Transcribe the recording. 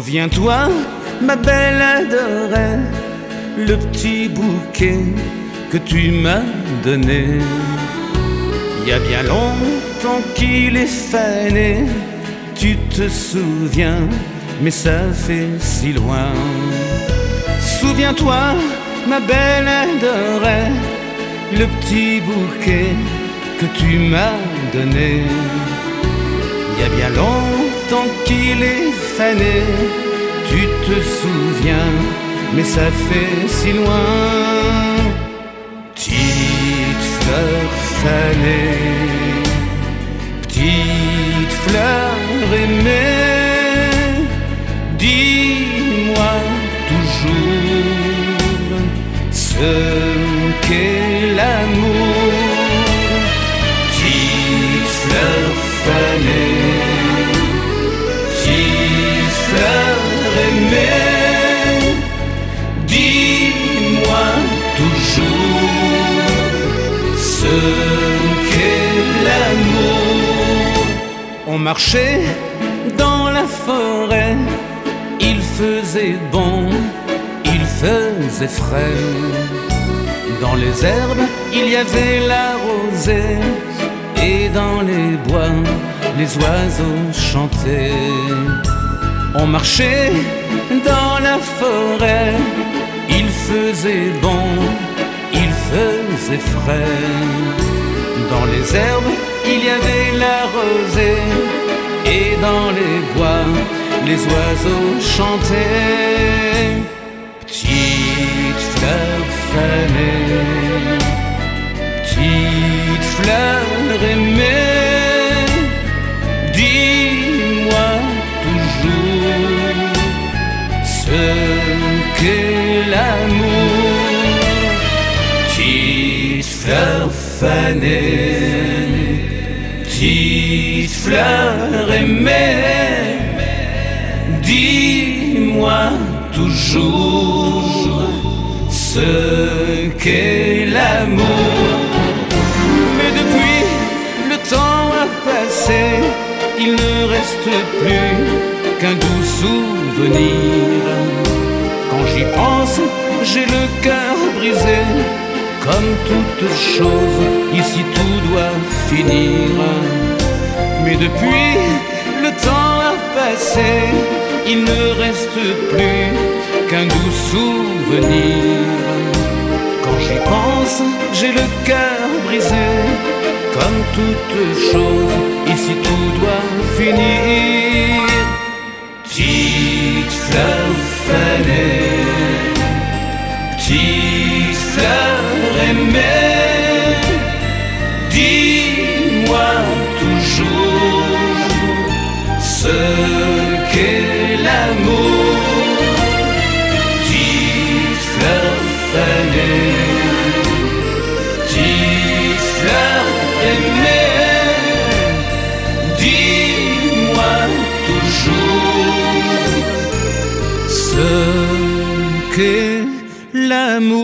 Souviens-toi, ma belle adorée, le petit bouquet que tu m'as donné. Il y a bien longtemps qu'il est fané, tu te souviens, mais ça fait si loin. Souviens-toi, ma belle adorée, le petit bouquet que tu m'as donné. Il y a bien longtemps qu'il est fané, tu te souviens, mais ça fait si loin. Petite fleur fanée, petite fleur aimée, dis-moi toujours ce qu'est l'amour. Petite fleur fanée, petite fleur aimée, dis-moi toujours ce qu'est l'amour. On marchait dans la forêt, il faisait bon, il faisait frais. Dans les herbes, il y avait la rosée, et dans les bois, les oiseaux chantaient. On marchait dans la forêt, il faisait bon, il faisait frais. Dans les herbes, il y avait la rosée, et dans les bois, les oiseaux chantaient. Petite fleur fanée, petite fleur aimée, dis-moi toujours ce qu'est l'amour. Petite fleur fanée, petite fleur aimée, dis-moi toujours ce qu'est l'amour. Mais depuis, le temps a passé, il ne reste plus qu'un doux souvenir. Quand j'y pense, j'ai le cœur brisé. Comme toute chose, ici tout doit finir. Mais depuis, le temps a passé, il ne reste plus qu'un doux souvenir. Quand j'y pense, j'ai le cœur brisé. Comme toute chose, ici tout doit finir. Petite fleur fanée, petite fleur aimée, dis-moi toujours ce qu'est l'amour. Petite fleur fanée, petite fleur aimée, dis-moi toujours ce qu'est l'amour.